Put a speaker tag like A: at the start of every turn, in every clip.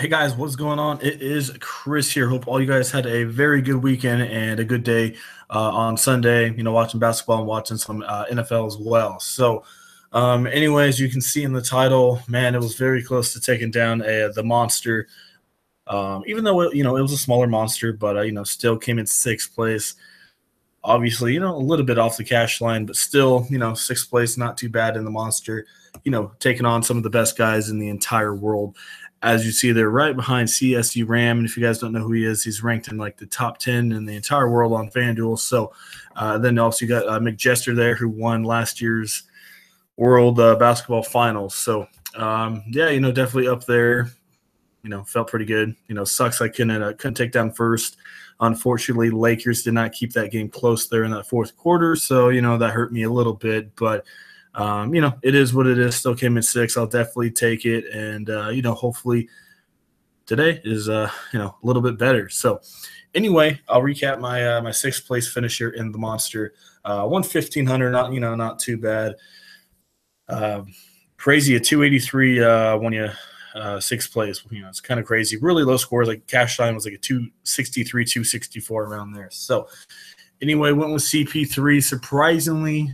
A: Hey guys, what's going on? It is Chris here. Hope all you guys had a very good weekend and a good day on Sunday. Watching basketball and watching some NFL as well. Anyways, you can see in the title, man, it was very close to taking down the monster. Even though it was a smaller monster, but still came in sixth place. Obviously, a little bit off the cash line, but still, sixth place, not too bad in the monster. Taking on some of the best guys in the entire world. As you see, they're right behind CSU Ram. And if you guys don't know who he is, he's ranked in like the top 10 in the entire world on Fanduel. So then also you got Mick Jester there, who won last year's World Basketball Finals. So, definitely up there. Felt pretty good. Sucks I couldn't take down first. Unfortunately, Lakers did not keep that game close there in that fourth quarter. So, that hurt me a little bit. But it is what it is. Still came in sixth. I'll definitely take it. And, hopefully today is, a little bit better. So anyway, I'll recap my sixth place finisher in the monster. 1,500, not too bad. Crazy, a 283 when you sixth place. It's kind of crazy. Really low scores. Like cash line was like a 263, 264 around there. So anyway, went with CP3. Surprisingly,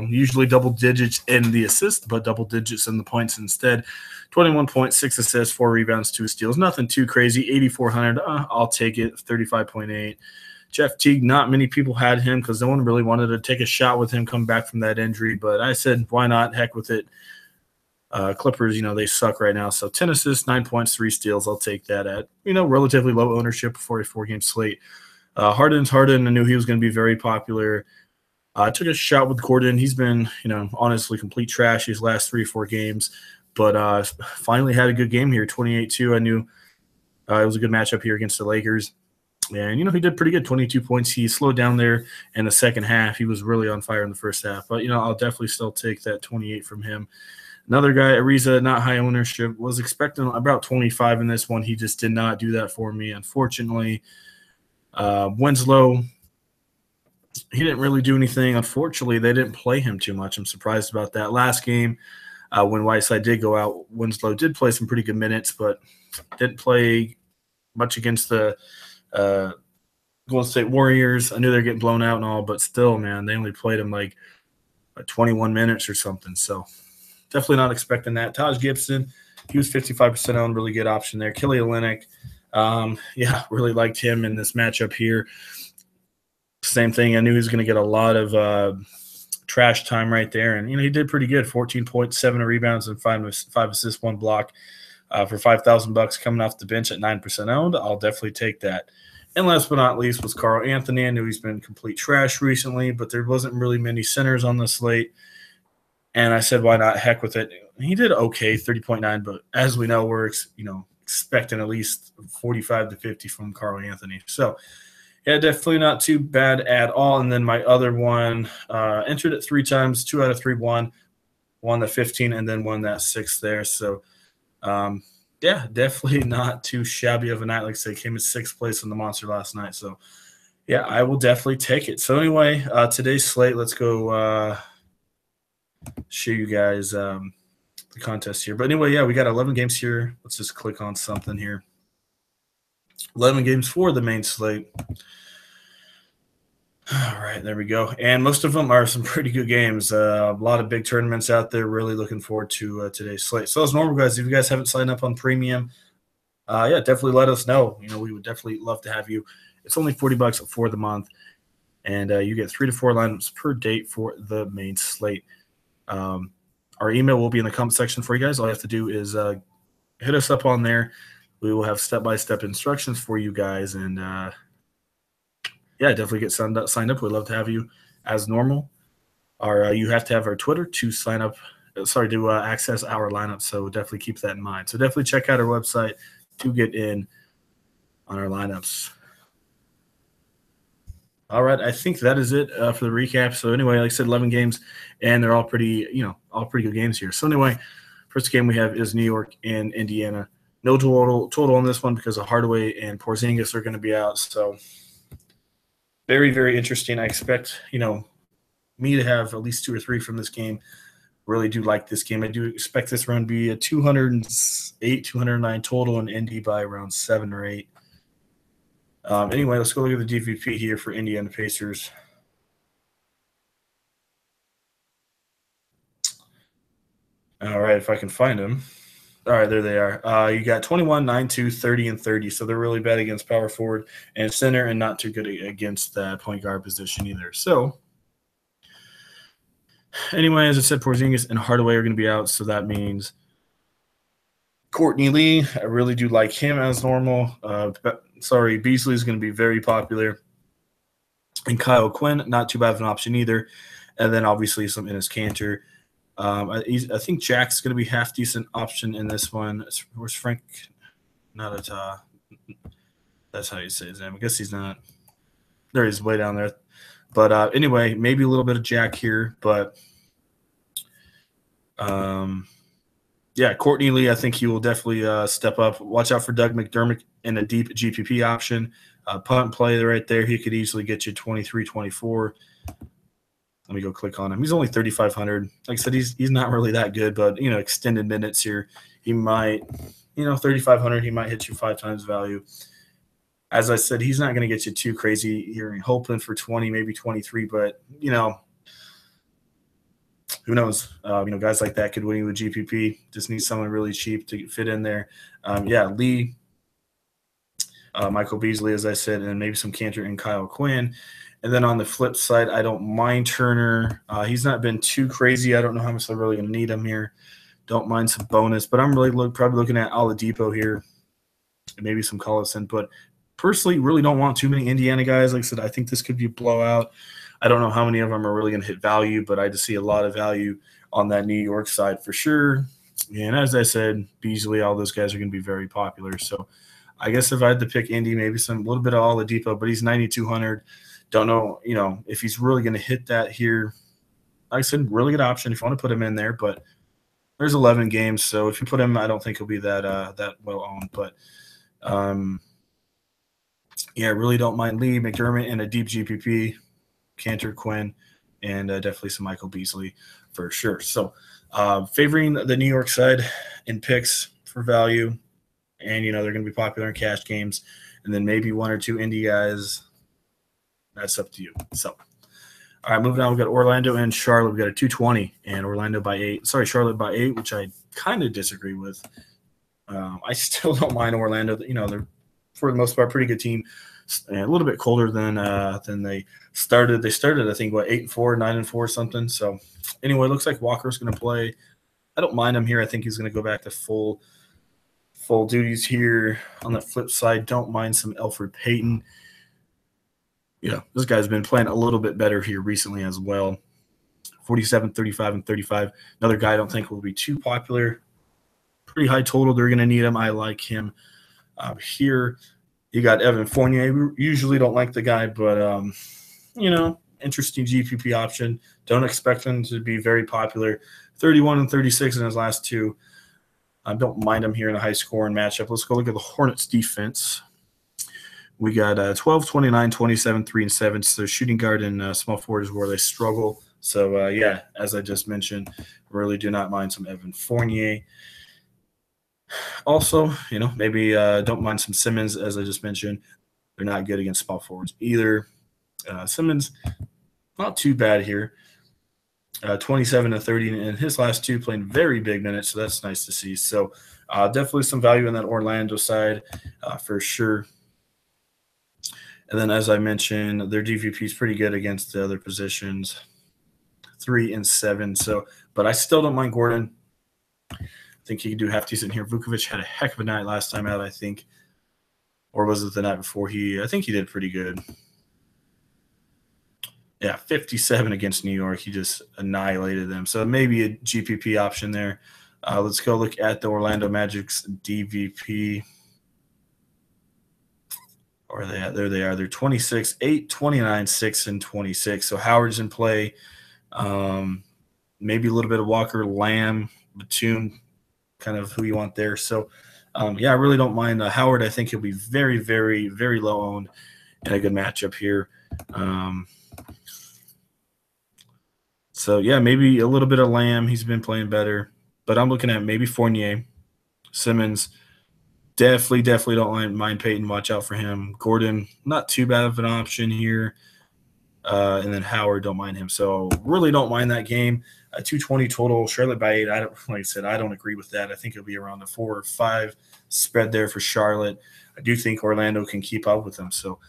A: usually double digits in the assists, but double digits in the points instead. 21 points, 6 assists, 4 rebounds, 2 steals. Nothing too crazy. 8,400. I'll take it. 35.8. Jeff Teague, not many people had him because no one really wanted to take a shot with him coming back from that injury. But I said, why not? Heck with it. Clippers, they suck right now. So 10 assists, 9 points, 3 steals. I'll take that at, relatively low ownership for a 4-game slate. Harden. I knew he was going to be very popular. I took a shot with Gordon. He's been, honestly complete trash these last 3 or 4 games. But finally had a good game here, 28-2. I knew it was a good matchup here against the Lakers. And, he did pretty good, 22 points. He slowed down there in the second half. He was really on fire in the first half. But, I'll definitely still take that 28 from him. Another guy, Ariza, not high ownership, was expecting about 25 in this one. He just did not do that for me, unfortunately. Winslow, he didn't really do anything. Unfortunately, they didn't play him too much. I'm surprised about that. Last game, when Whiteside did go out, Winslow did play some pretty good minutes, but didn't play much against the Golden State Warriors. I knew they're getting blown out and all, but still, man, they only played him like 21 minutes or something. So definitely not expecting that. Taj Gibson, he was 55% owned, really good option there. Kelly Olynyk, really liked him in this matchup here. Same thing. I knew he was going to get a lot of trash time right there. And, he did pretty good, 14.7 rebounds and 5 assists, 1 block for $5,000 coming off the bench at 9% owned. I'll definitely take that. And last but not least was Carl Anthony. I knew he's been complete trash recently, but there wasn't really many centers on the slate. And I said, why not? Heck with it. He did okay, 30.9, but as we know, we're expecting at least 45 to 50 from Carl Anthony. So, yeah, definitely not too bad at all. And then my other one entered it 3 times, 2 out of 3 won the 15, and then won that 6 there. So, definitely not too shabby of a night. Like I said, came in 6th place in the Monster last night. So, yeah, I will definitely take it. So, anyway, today's slate, let's go show you guys the contest here. But anyway, yeah, we got 11 games here. Let's just click on something here. 11 games for the main slate. All right, there we go. And most of them are some pretty good games. A lot of big tournaments out there. Really looking forward to today's slate. So as normal, guys, if you guys haven't signed up on Premium, definitely let us know. We would definitely love to have you. It's only $40 for the month, and you get 3 to 4 lineups per date for the main slate. Our email will be in the comment section for you guys. All you have to do is hit us up on there. We will have step-by-step instructions for you guys, and definitely get signed up. We'd love to have you as normal. You have to have our Twitter to sign up. To access our lineup. So definitely keep that in mind. So definitely check out our website to get in on our lineups. All right, I think that is it for the recap. So anyway, like I said, 11 games, and they're all pretty good games here. So anyway, first game we have is New York and Indiana. No total on this one because of Hardaway and Porzingis are going to be out. So very, very interesting. I expect, me to have at least 2 or 3 from this game Really do like this game. I do expect this run to be a 208, 209 total, and Indy by around 7 or 8. Anyway, let's go look at the GPP here for Indiana Pacers. All right, if I can find them. All right, there they are. You got 21, 9, 2, 30, and 30. So they're really bad against power forward and center and not too good against the point guard position either. So anyway, as I said, Porzingis and Hardaway are going to be out. So that means Courtney Lee, I really do like him as normal. Beasley is going to be very popular. And Kyle Quinn, not too bad of an option either. And then obviously some Enes Kanter. I think Jack's going to be half decent option in this one. Where's Frank? Not at that's how you say his name. I guess he's not. There he's way down there. But anyway, maybe a little bit of Jack here. But yeah, Courtney Lee, I think he will definitely step up. Watch out for Doug McDermott in a deep GPP option. Punt and play right there. He could easily get you 23, 24. Let me go click on him. He's only 3,500. Like I said, he's not really that good, but, extended minutes here. He might, 3,500, he might hit you 5 times value. As I said, he's not going to get you too crazy here. Hoping for 20, maybe 23, but, who knows? Guys like that could win you with GPP. Just need someone really cheap to fit in there. Lee, Michael Beasley, as I said, and maybe some Kanter and Kyle Quinn. And then on the flip side, I don't mind Turner. He's not been too crazy. I don't know how much they're really going to need him here. Don't mind some bonus, but I'm really probably looking at Oladipo here and maybe some Collison. But personally, really don't want too many Indiana guys. Like I said, I think this could be a blowout. I don't know how many of them are really going to hit value, but I just see a lot of value on that New York side for sure. And as I said, Beasley, all those guys are going to be very popular. So I guess if I had to pick Indy, maybe a little bit of Oladipo, but he's 9,200. Don't know, if he's really going to hit that here. Like I said, really good option if you want to put him in there, but there's 11 games, so if you put him, I don't think he'll be that well owned. But yeah, really don't mind Lee, McDermott, in a deep GPP, Kanter, Quinn, and definitely some Michael Beasley for sure. So favoring the New York side in picks for value, and they're going to be popular in cash games, and then maybe 1 or 2 indie guys. That's up to you. So, all right, moving on. We've got Orlando and Charlotte. We've got a 220 and Orlando by 8. Sorry, Charlotte by 8, which I kind of disagree with. I still don't mind Orlando. They're, for the most part, pretty good team. And a little bit colder than they started. They started, I think, 8-4, 9-4, something. So, anyway, it looks like Walker's going to play. I don't mind him here. I think he's going to go back to full duties here. On the flip side, don't mind some Elfrid Payton. This guy's been playing a little bit better here recently as well. 47, 35, and 35. Another guy I don't think will be too popular. Pretty high total. They're going to need him. I like him. Here, you got Evan Fournier. We usually don't like the guy, but, interesting GPP option. Don't expect him to be very popular. 31 and 36 in his last 2. I don't mind him here in a high-scoring matchup. Let's go look at the Hornets' defense. We got 12, 29, 27, 3, and 7. So shooting guard and small forward is where they struggle. So, as I just mentioned, really do not mind some Evan Fournier. Also, maybe don't mind some Simmons, as I just mentioned. They're not good against small forwards either. Simmons, not too bad here. 27 and 30 in his last 2, playing very big minutes, so that's nice to see. So definitely some value in that Orlando side for sure. And then, as I mentioned, their DVP is pretty good against the other positions, 3 and 7. So, but I still don't mind Gordon. I think he could do half decent here. Vukovic had a heck of a night last time out, I think. Or was it the night before? I think he did pretty good. Yeah, 57 against New York. He just annihilated them. So maybe a GPP option there. Let's go look at the Orlando Magic's DVP. Or are they at? There they are. They're 26, 8, 29, 6, and 26. So Howard's in play. Maybe a little bit of Walker, Lamb, Batum, kind of who you want there. So, I really don't mind Howard. I think he'll be very, very, very low owned in a good matchup here. Let's So, yeah, maybe a little bit of Lamb. He's been playing better. But I'm looking at maybe Fournier, Simmons. Definitely don't mind Peyton. Watch out for him. Gordon, not too bad of an option here. And then Howard, don't mind him. So really don't mind that game. 220 total. Charlotte by 8. I don't, like I said, I don't agree with that. I think it'll be around the 4 or 5 spread there for Charlotte. I do think Orlando can keep up with them. So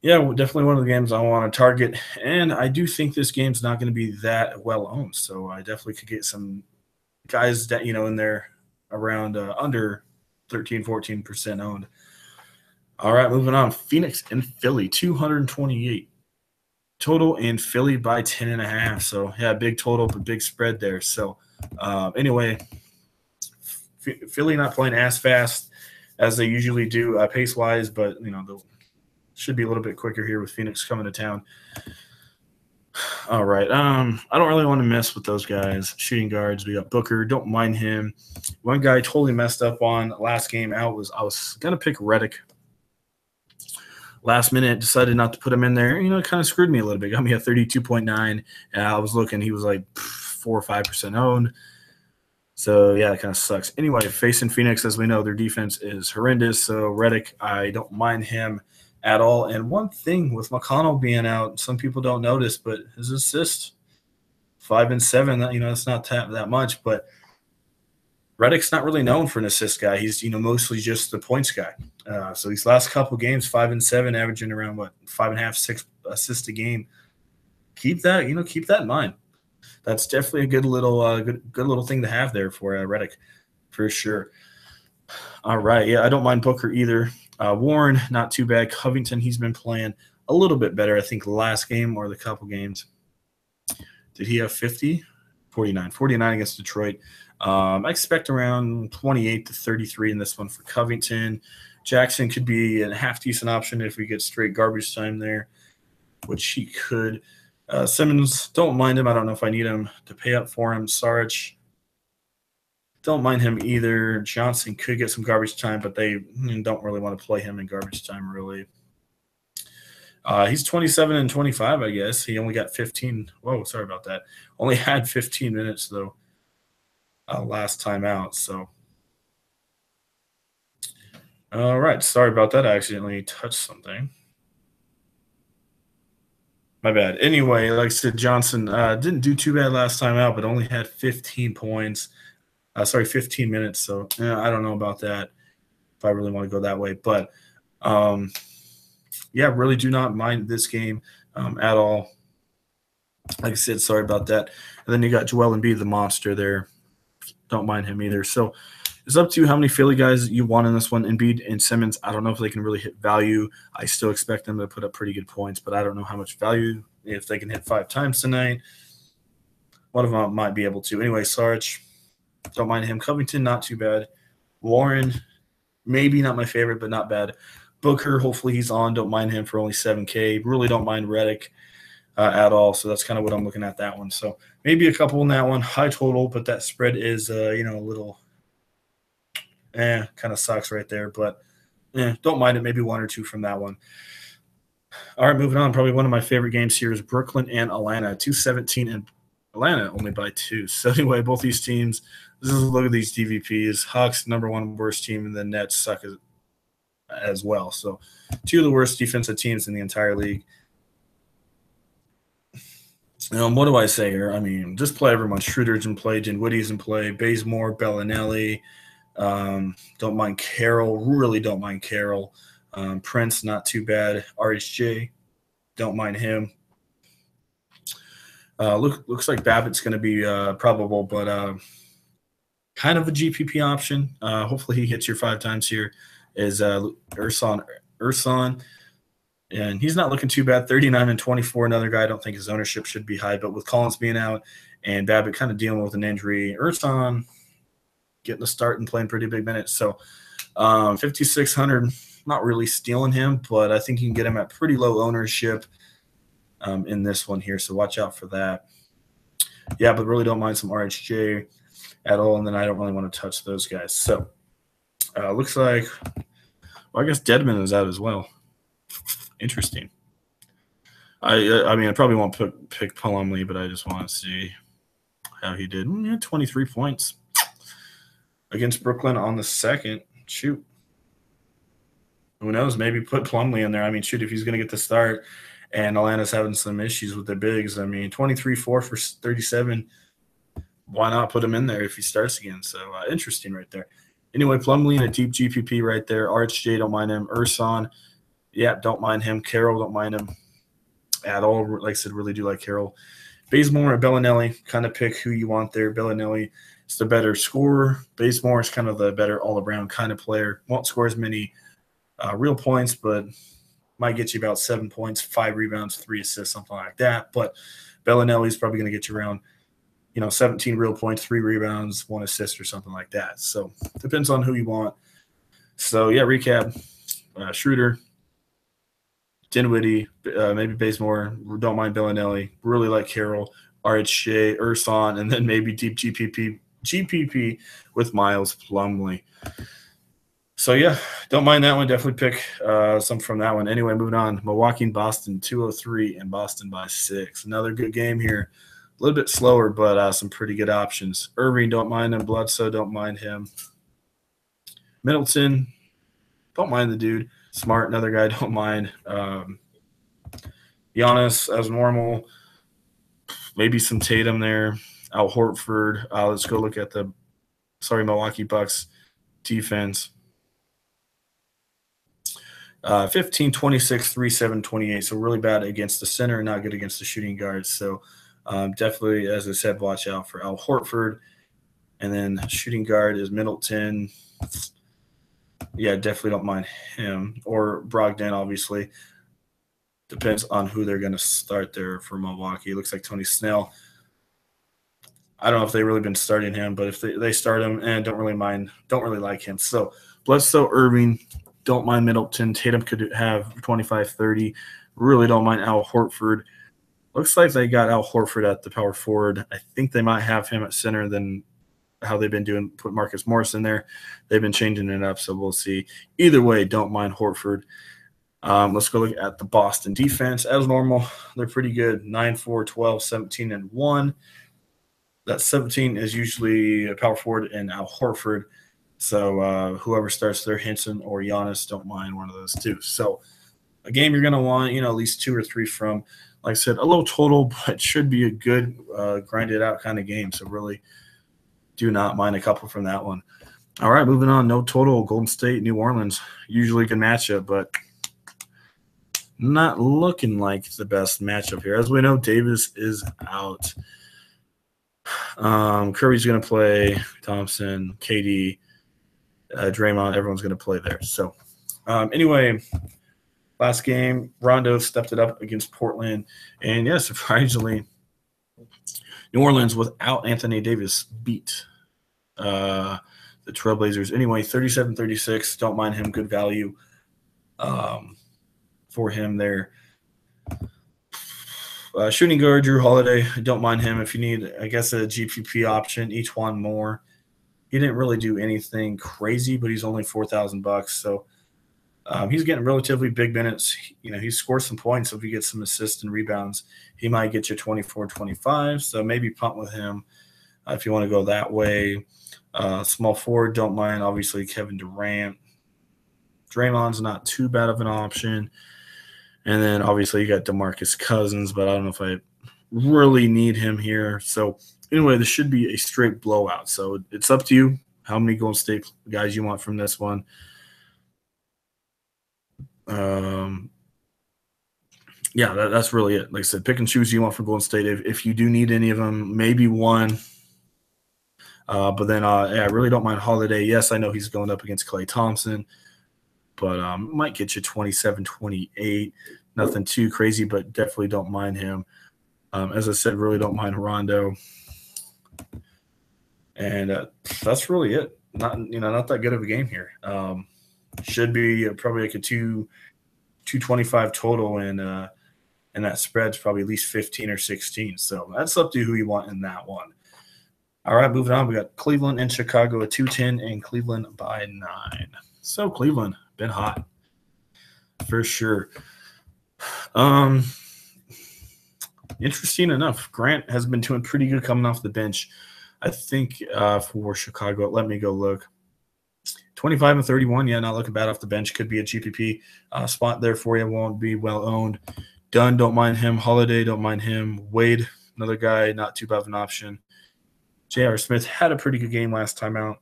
A: yeah, definitely one of the games I want to target. And I do think this game's not going to be that well owned. So I definitely could get some guys that, in there around under 13-14% owned. All right, moving on. Phoenix and Philly, 228 total, in Philly by 10.5. So yeah, big total, but big spread there. So anyway, Philly not playing as fast as they usually do pace wise, but they'll should be a little bit quicker here with Phoenix coming to town. All right. I don't really want to mess with those guys. Shooting guards. We got Booker. Don't mind him. One guy I totally messed up on last game out was I was gonna pick Redick. Last minute, decided not to put him in there. It kind of screwed me a little bit. Got me at 32.9, and I was looking. He was like 4 or 5% owned. So yeah, it kind of sucks. Anyway, facing Phoenix, as we know, their defense is horrendous. So Redick, I don't mind him at all. And one thing with McConnell being out, some people don't notice, but his assist, 5 and 7. It's not that much, but Redick's not really known for an assist guy. He's mostly just the points guy. So these last couple games, 5 and 7, averaging around 5.5, 6 assists a game. Keep that in mind. That's definitely a good little thing to have there for Redick, for sure. All right, yeah, I don't mind Booker either. Warren, not too bad. Covington, he's been playing a little bit better, I think, last game or the couple games. Did he have 50? 49 against Detroit. I expect around 28 to 33 in this one for Covington. Jackson could be a half-decent option if we get straight garbage time there, which he could. Simmons, don't mind him. I don't know if I need him to pay up for him. Sarge, don't mind him either. Johnson could get some garbage time, but they don't really want to play him in garbage time, really. He's 27 and 25, I guess. He only got 15. Whoa, sorry about that. Only had 15 minutes, though, last time out. So, all right. Sorry about that. I accidentally touched something. My bad. Anyway, like I said, Johnson didn't do too bad last time out, but only had 15 points. 15 minutes. So I don't know about that if I really want to go that way. But, yeah, really do not mind this game at all. Like I said, sorry about that. And then you got Joel Embiid, the monster there. Don't mind him either. So it's up to you how many Philly guys you want in this one. Embiid and Simmons, I don't know if they can really hit value. I still expect them to put up pretty good points, but I don't know how much value. If they can hit 5 times tonight, one of them might be able to. Anyway, Sarge, don't mind him. Covington, not too bad. Warren, maybe not my favorite, but not bad. Booker, hopefully he's on. Don't mind him for only 7K. Really don't mind Redick at all. So that's kind of what I'm looking at that one. So maybe a couple in that one. High total, but that spread is, a little kind of sucks right there. But don't mind it. Maybe 1 or 2 from that one. All right, moving on. Probably one of my favorite games here is Brooklyn and Atlanta. 217 and Atlanta only by 2. So anyway, both these teams, look at these DVPs. Hawks, number 1 worst team, and the Nets suck as well. So 2 of the worst defensive teams in the entire league. What do I say here? I mean, just play everyone. Schroeder's in play. Dinwiddie's in play. Bazemore, Bellinelli. Don't mind Carroll. Really don't mind Carroll. Prince, not too bad. RHJ, don't mind him. Looks like Babbitt's going to be probable, but kind of a GPP option. Hopefully he hits your 5 times here. Is Ersan, and he's not looking too bad. 39 and 24. Another guy I don't think his ownership should be high, but with Collins being out and Babbitt kind of dealing with an injury, Ersan getting a start and playing pretty big minutes. So 5,600. Not really stealing him, but I think you can get him at pretty low ownership in this one here. So watch out for that. Yeah, but really don't mind some RHJ at all. And then I don't really want to touch those guys. So looks like, well, I guess Dedmon is out as well. Interesting. I mean, I probably won't pick Plumlee, but I just want to see how he did. Yeah, 23 points against Brooklyn on the second. Shoot. Who knows? Maybe put Plumlee in there. I mean, shoot, if he's going to get the start and Atlanta's having some issues with their bigs, I mean, 23-4 for 37. Why not put him in there if he starts again? So interesting right there. Anyway, Plumlee in a deep GPP right there. RHJ, don't mind him. Urson, yeah, don't mind him. Carroll, don't mind him at all. Like I said, really do like Carroll. Bazemore or Bellinelli, kind of pick who you want there. Bellinelli is the better scorer. Bazemore is kind of the better all-around kind of player. Won't score as many real points, but might get you about 7 points, 5 rebounds, 3 assists, something like that. But Bellinelli is probably going to get you around, 17 real points, 3 rebounds, 1 assist, or something like that. So depends on who you want. So yeah, recap: Schroeder, Dinwiddie, maybe Bazemore. Don't mind Bellinelli. Really like Carroll, RHJ, Urson, and then maybe deep GPP with Miles Plumlee. So yeah, don't mind that one. Definitely pick some from that one. Anyway, moving on. Milwaukee and Boston, 203, and Boston by 6. Another good game here. A little bit slower, but some pretty good options. Irving, don't mind him. Bledsoe, don't mind him. Middleton, don't mind the dude. Smart, another guy, don't mind. Giannis, as normal. Maybe some Tatum there. Al Horford. Let's go look at the Milwaukee Bucks defense. 15, 26, 3, 7, 28. So really bad against the center, not good against the shooting guards. So definitely, as I said, watch out for Al Horford. And then shooting guard is Middleton. Yeah, definitely don't mind him. Or Brogdon, obviously. Depends on who they're going to start there for Milwaukee. It looks like Tony Snell. I don't know if they've really been starting him, but if they start him and don't really like him. So Bledsoe, Irving, don't mind Middleton. Tatum could have 25, 30. Really don't mind Al Horford. Looks like they got Al Horford at the power forward. I think they might have him at center than how they've been doing, put Marcus Morris in there. They've been changing it up, so we'll see. Either way, don't mind Horford. Let's go look at the Boston defense. As normal, they're pretty good. 9, 4, 12, 17, and 1. That 17 is usually a power forward and Al Horford. So whoever starts there, Hinson or Giannis, don't mind one of those two. So a game you're going to want, at least 2 or 3 from. Like I said, a low total, but should be a good grinded out kind of game. So really do not mind a couple from that one. All right, moving on. No total. Golden State, New Orleans. Usually a good matchup, but not looking like the best matchup here. As we know, Davis is out. Curry's going to play. Thompson, KD, Draymond, everyone's going to play there. So anyway, last game, Rondo stepped it up against Portland. And, yeah, surprisingly, New Orleans without Anthony Davis beat the Trailblazers. Anyway, 37-36. Don't mind him. Good value for him there. Shooting guard, Drew Holiday. Don't mind him. If you need, I guess, a GPP option, each one more. He didn't really do anything crazy, but he's only $4,000. So he's getting relatively big minutes. He scores some points. So if he gets some assists and rebounds, he might get you 24, 25. So maybe punt with him if you want to go that way. Small forward, don't mind, obviously, Kevin Durant. Draymond's not too bad of an option. And then, obviously, you got DeMarcus Cousins, but I don't know if I really need him here. So, anyway, this should be a straight blowout. So, it's up to you how many Golden State guys you want from this one. Yeah, that's really it. Like I said, pick and choose who you want from Golden State. If you do need any of them, maybe one. But then I really don't mind Holiday. Yes, I know he's going up against Klay Thompson, but might get you 27, 28. Nothing too crazy, but definitely don't mind him. As I said, really don't mind Rondo. And that's really it. Not that good of a game here. Should be probably like a 225 total, and that spread's probably at least 15 or 16. So that's up to who you want in that one. All right, moving on. We got Cleveland and Chicago at 210 and Cleveland by 9. So Cleveland been hot for sure. Interesting enough, Grant has been doing pretty good coming off the bench. I think for Chicago, let me go look. 25 and 31, yeah, not looking bad off the bench. Could be a GPP spot there for you. Won't be well owned. Dunn, don't mind him. Holiday, don't mind him. Wade, another guy, not too bad of an option. J.R. Smith had a pretty good game last time out.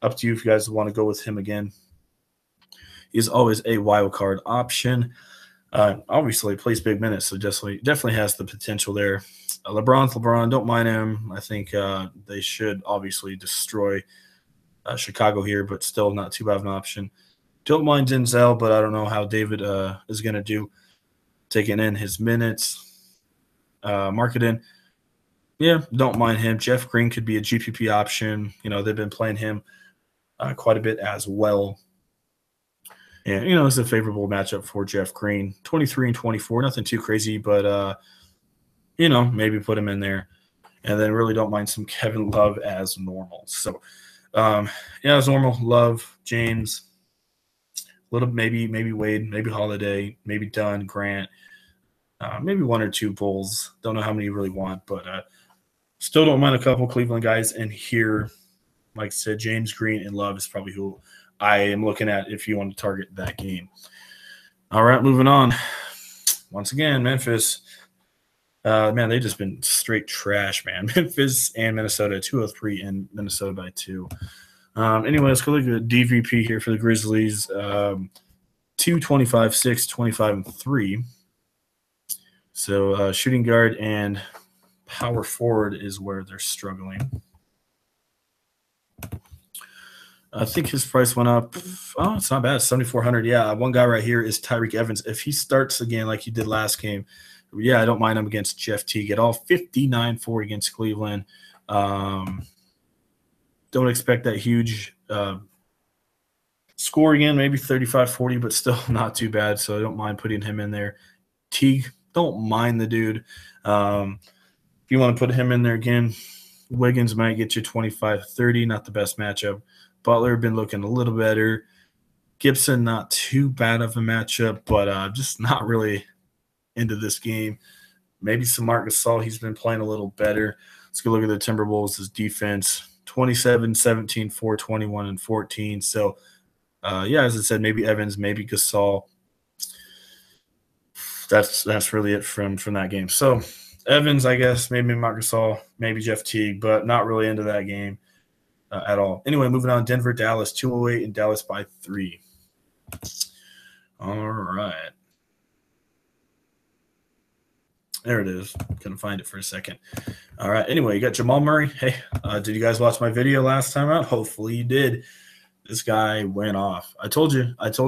A: Up to you if you guys want to go with him again. He's always a wild card option. Obviously, plays big minutes, so definitely has the potential there. LeBron, don't mind him. I think they should obviously destroy Chicago here, but still not too bad of an option. Don't mind Denzel, but I don't know how David is going to do taking in his minutes. Marketing, yeah, don't mind him. Jeff Green could be a GPP option. They've been playing him quite a bit as well. And, it's a favorable matchup for Jeff Green. 23 and 24, nothing too crazy, but, maybe put him in there. And then really don't mind some Kevin Love as normal. So, as normal, Love, James, little maybe Wade, maybe Holiday, maybe Dunn, Grant, maybe one or two Bulls. Don't know how many you really want, but still don't mind a couple Cleveland guys in here. Like I said, James Green and Love is probably who I am looking at if you want to target that game. All right, moving on. Once again, Memphis. Man, they've just been straight trash, man. Memphis and Minnesota, 203 and Minnesota by 2. Anyway, let's go look at the DVP here for the Grizzlies. 225, 6, 25, and 3. So shooting guard and power forward is where they're struggling. I think his price went up. Oh, it's not bad. 7,400. Yeah, one guy right here is Tyreke Evans. If he starts again like he did last game, yeah, I don't mind him against Jeff Teague at all. 59-4 against Cleveland. Don't expect that huge score again, maybe 35-40, but still not too bad. So I don't mind putting him in there. Teague, don't mind the dude. If you want to put him in there again, Wiggins might get you 25-30, not the best matchup. Butler been looking a little better. Gibson, not too bad of a matchup, but just not really into this game. Maybe some Marc Gasol. He's been playing a little better. Let's go look at the Timberwolves' defense. 27, 17, 4, 21, and 14. So, as I said, maybe Evans, maybe Gasol. That's really it from that game. So, Evans, I guess, maybe Marc Gasol, maybe Jeff Teague, but not really into that game at all. Anyway, moving on. Denver, Dallas, 208, and Dallas by 3. All right. There it is. Couldn't find it for a second. All right. Anyway, you got Jamal Murray. Hey, did you guys watch my video last time out? Hopefully you did. This guy went off. I told you. He was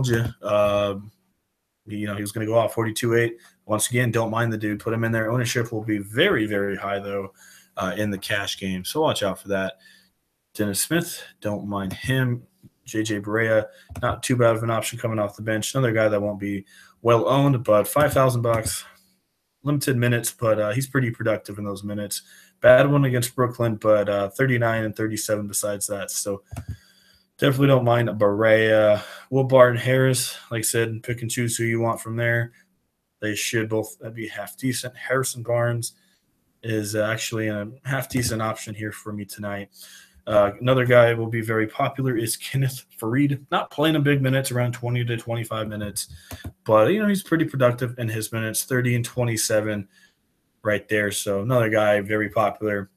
A: going to go off 42-8. Once again, don't mind the dude. Put him in there. Ownership will be very, very high, though, in the cash game. So watch out for that. Dennis Smith, don't mind him. JJ Barea, not too bad of an option coming off the bench. Another guy that won't be well owned, but $5,000. Limited minutes, but he's pretty productive in those minutes. Bad one against Brooklyn, but 39 and 37 besides that. So definitely don't mind Barea. Will Barton Harris, like I said, pick and choose who you want from there. They should both be half decent. Harrison Barnes is actually a half decent option here for me tonight. Another guy will be very popular is Kenneth Faried. Not playing a big minutes, around 20 to 25 minutes, but he's pretty productive in his minutes, 30 and 27 right there. So another guy very popular.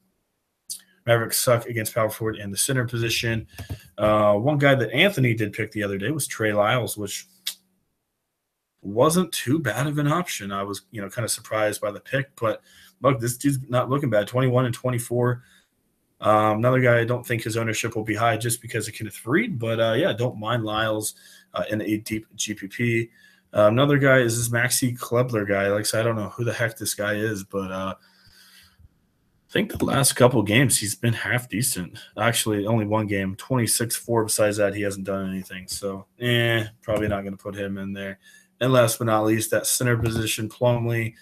A: Mavericks suck against power forward and the center position. One guy that Anthony did pick the other day was Trey Lyles, which wasn't too bad of an option. I was kind of surprised by the pick, but look, this dude's not looking bad. 21 and 24. Another guy, I don't think his ownership will be high just because of Kenneth Faried, but don't mind Lyles in a deep GPP. Another guy is this Maxi Klebler guy. Like I said, I don't know who the heck this guy is, but I think the last couple of games he's been half decent. Actually, only one game, 26-4. Besides that, he hasn't done anything. So, probably not going to put him in there. And last but not least, that center position, Plumlee.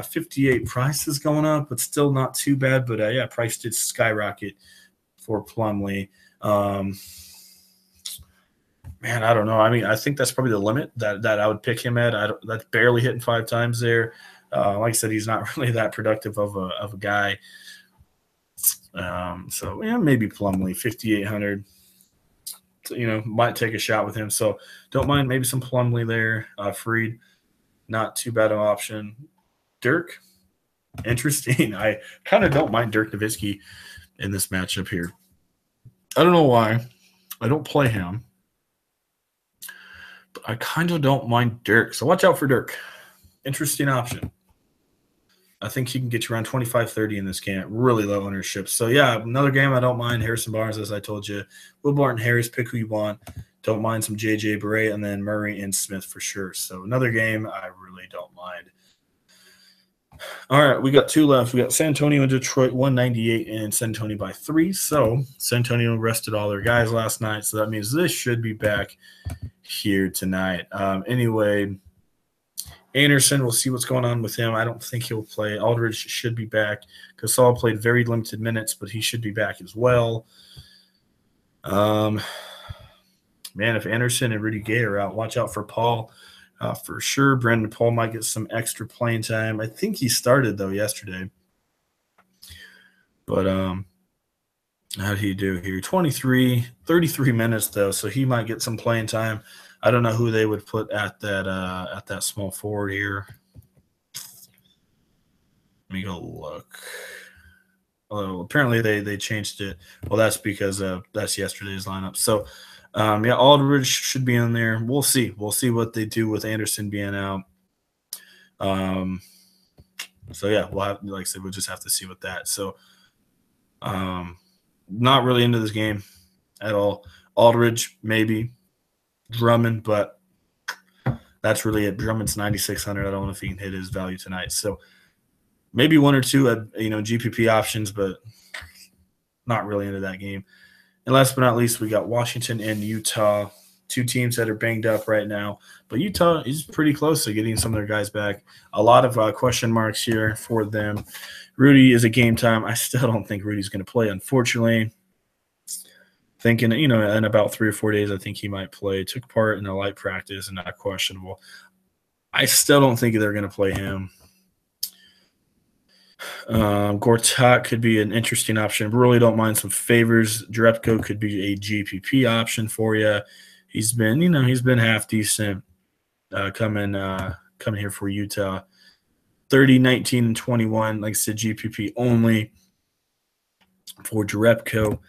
A: 58 price is going up, but still not too bad. But, price did skyrocket for Plumlee. Man, I don't know. I mean, I think that's probably the limit that I would pick him at. That's barely hitting 5 times there. Like I said, he's not really that productive of a guy. So yeah, maybe Plumlee, 5,800. So, might take a shot with him. So don't mind maybe some Plumlee there. Freed, not too bad an option. Dirk, interesting. I kind of don't mind Dirk Nowitzki in this matchup here. I don't know why. I don't play him. But I kind of don't mind Dirk. So watch out for Dirk. Interesting option. I think he can get you around 25-30 in this game. Really low ownership. So, yeah, another game I don't mind. Harrison Barnes, as I told you. Will Barton Harris, pick who you want. Don't mind some J.J. Barea, and then Murray and Smith for sure. So, another game I really don't mind. All right, we got 2 left. We got San Antonio and Detroit, 198, and San Antonio by 3. So, San Antonio rested all their guys last night, so that means this should be back here tonight. Anyway, Anderson, we'll see what's going on with him. I don't think he'll play. Aldridge should be back. Gasol played very limited minutes, but he should be back as well. Man, if Anderson and Rudy Gay are out, watch out for Paul for sure. Brandon Paul might get some extra playing time. I think he started, though, yesterday. But how did he do here? 33 minutes, though, so he might get some playing time. I don't know who they would put at that small forward here. Let me go look. Oh, apparently they changed it. Well, that's because that's yesterday's lineup. So, yeah, Aldridge should be in there. We'll see. We'll see what they do with Anderson being out. So yeah, we'll have, like I said, we'll just have to see with that. So, not really into this game at all. Aldridge maybe. Drummond, but that's really it. Drummond's 9,600. I don't know if he can hit his value tonight. So maybe 1 or 2 GPP options, but not really into that game. And last but not least, we got Washington and Utah, 2 teams that are banged up right now. But Utah is pretty close to getting some of their guys back. A lot of question marks here for them. Rudy is a game time. I still don't think Rudy's going to play, unfortunately. Thinking, in about 3 or 4 days, I think he might play. Took part in a light practice and not questionable. I still don't think they're going to play him. Gortat could be an interesting option. Really don't mind some favors. Drepko could be a GPP option for you. He's been half decent coming here for Utah. 30, 19, and 21. Like I said, GPP only for Drepko.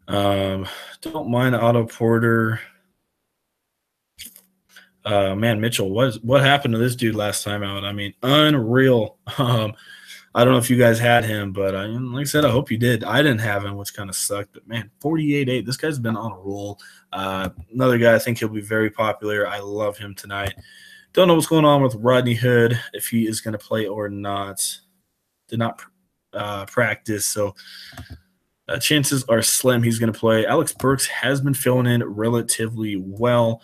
A: Don't mind Otto Porter. Man, Mitchell, what happened to this dude last time out? I mean, unreal. I don't know if you guys had him, but like I said, I hope you did. I didn't have him, which kind of sucked. But, man, 48.8. This guy's been on a roll. Another guy, I think he'll be very popular. I love him tonight. Don't know what's going on with Rodney Hood, if he is going to play or not. Did not practice, so chances are slim he's going to play. Alex Burks has been filling in relatively well.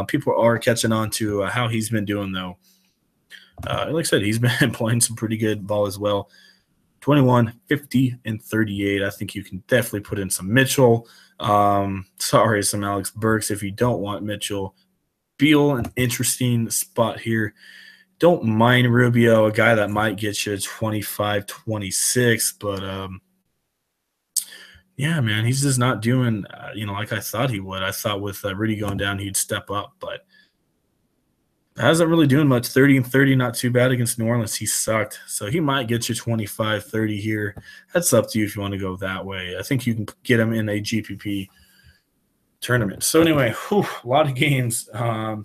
A: People are catching on to how he's been doing, though. Like I said, he's been playing some pretty good ball as well. 21, 50, and 38. I think you can definitely put in some Mitchell. Some Alex Burks if you don't want Mitchell. Beal, an interesting spot here. Don't mind Rubio, a guy that might get you 25, 26, but yeah, man, he's just not doing, like I thought he would. I thought with Rudy going down, he'd step up, but hasn't really doing much. 30 and 30, not too bad against New Orleans. He sucked. So he might get you 25, 30 here. That's up to you if you want to go that way. I think you can get him in a GPP tournament. So anyway, a lot of games. Yeah,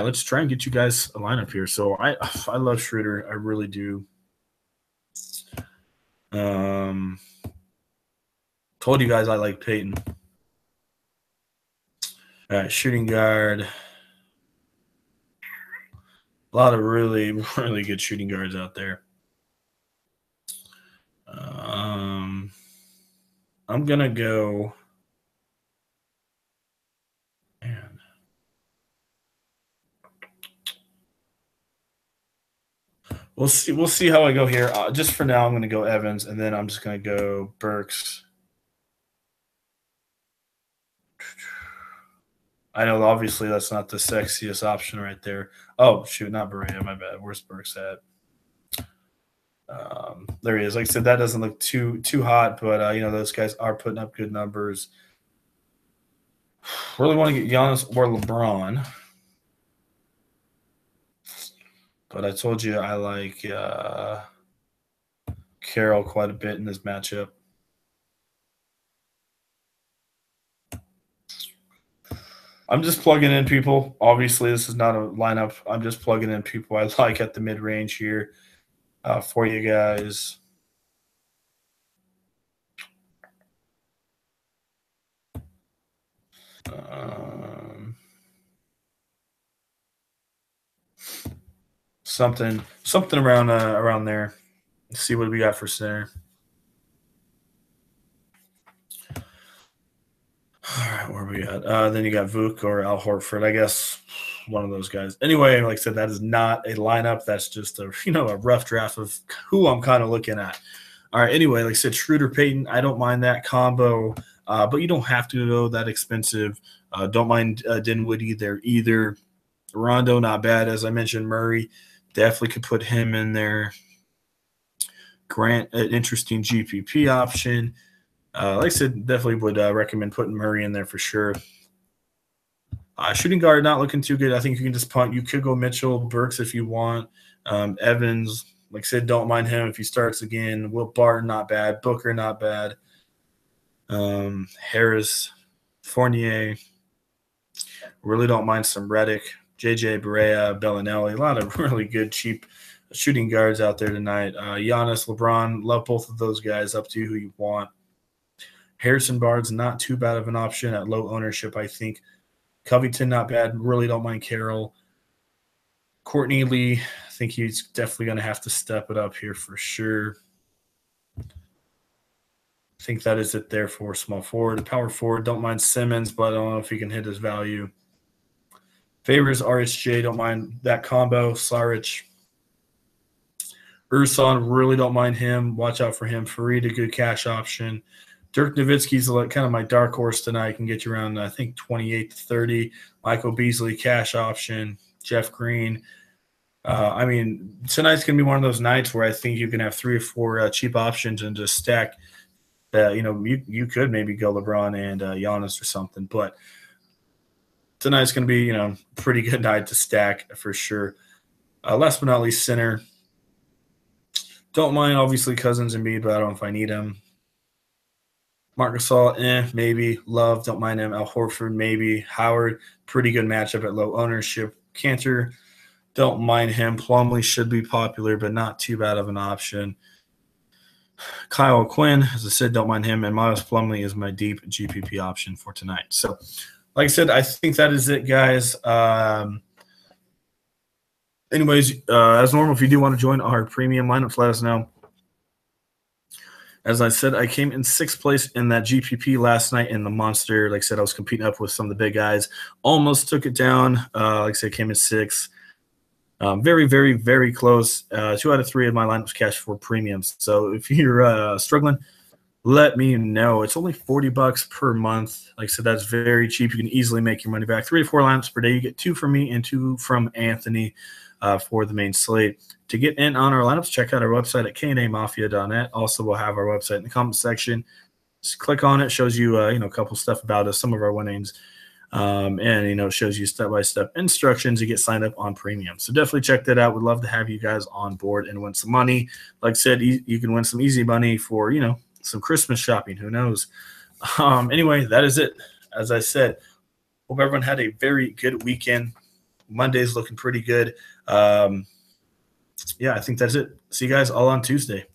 A: let's try and get you guys a lineup here. So I love Schroeder. I really do. Told you guys I like Peyton. All right, shooting guard. A lot of really, really good shooting guards out there. I'm going to go. Man. We'll see how I go here. Just for now, I'm going to go Evans, and then I'm just going to go Burks. I know obviously that's not the sexiest option right there. Oh shoot, not Berea, my bad. Where's Burks at? There he is. Like I said, that doesn't look too hot, but those guys are putting up good numbers. Really want to get Giannis or LeBron, but I told you I like Carroll quite a bit in this matchup. I'm just plugging in people. Obviously, this is not a lineup. I'm just plugging in people I like at the mid range here for you guys. Something around there. Let's see what we got for center. All right, where we at? Then you got Vuk or Al Horford, I guess one of those guys. Anyway, like I said, that is not a lineup. That's just a rough draft of who I'm kind of looking at. All right. Anyway, like I said, Schroeder Payton, I don't mind that combo, but you don't have to go that expensive. Don't mind Dinwiddie there either. Rondo, not bad. As I mentioned, Murray, definitely could put him in there. Grant, an interesting GPP option. Like I said, definitely would recommend putting Murray in there for sure. Shooting guard, not looking too good. I think you can just punt. You could go Mitchell, Burks if you want. Evans, like I said, don't mind him if he starts again. Will Barton, not bad. Booker, not bad. Harris, Fournier. Really don't mind some Redick, JJ Barea, Bellinelli. A lot of really good, cheap shooting guards out there tonight. Giannis, LeBron, love both of those guys. Up to you who you want. Harrison Barnes, not too bad of an option at low ownership, I think. Covington, not bad. Really don't mind Carroll. Courtney Lee, I think he's definitely going to have to step it up here for sure. I think that is it there for small forward. Power forward, don't mind Simmons, but I don't know if he can hit his value. Favors RSJ, don't mind that combo. Saric. Urson, really don't mind him. Watch out for him. Fareed, a good cash option. Dirk Nowitzki's kind of my dark horse tonight. Can get you around, I think, 28 to 30. Michael Beasley, cash option. Jeff Green. Tonight's going to be one of those nights where I think you can have 3 or 4 cheap options and just stack. You could maybe go LeBron and Giannis or something, but tonight's going to be, a pretty good night to stack for sure. Last but not least, center. Don't mind, obviously, Cousins and Embiid, but I don't know if I need him. Marc Gasol, maybe. Love, don't mind him. Al Horford, maybe. Howard, pretty good matchup at low ownership. Cantor, don't mind him. Plumlee should be popular, but not too bad of an option. Kyle Quinn, as I said, don't mind him. And Miles Plumlee is my deep GPP option for tonight. So, like I said, I think that is it, guys. Anyways, as normal, if you do want to join our premium lineups, let us know. As I said, I came in 6th place in that GPP last night in the Monster. Like I said, I was competing up with some of the big guys. Almost took it down. Like I said, came in 6th. Very, very, very close. 2 out of 3 of my lineups cashed for premiums. So if you're struggling, let me know. It's only $40 per month. Like I said, that's very cheap. You can easily make your money back. 3 to 4 lineups per day. You get 2 from me and 2 from Anthony for the main slate. To get in on our lineups, check out our website at knamafia.net. Also, we'll have our website in the comment section. Just click on it. Shows you, a couple stuff about us, some of our winnings. And shows you step-by-step instructions to get signed up on premium. So definitely check that out. We'd love to have you guys on board and win some money. Like I said, you can win some easy money for, some Christmas shopping. Who knows? Anyway, that is it. As I said, hope everyone had a very good weekend. Monday's looking pretty good. I think that's it. See you guys all on Tuesday.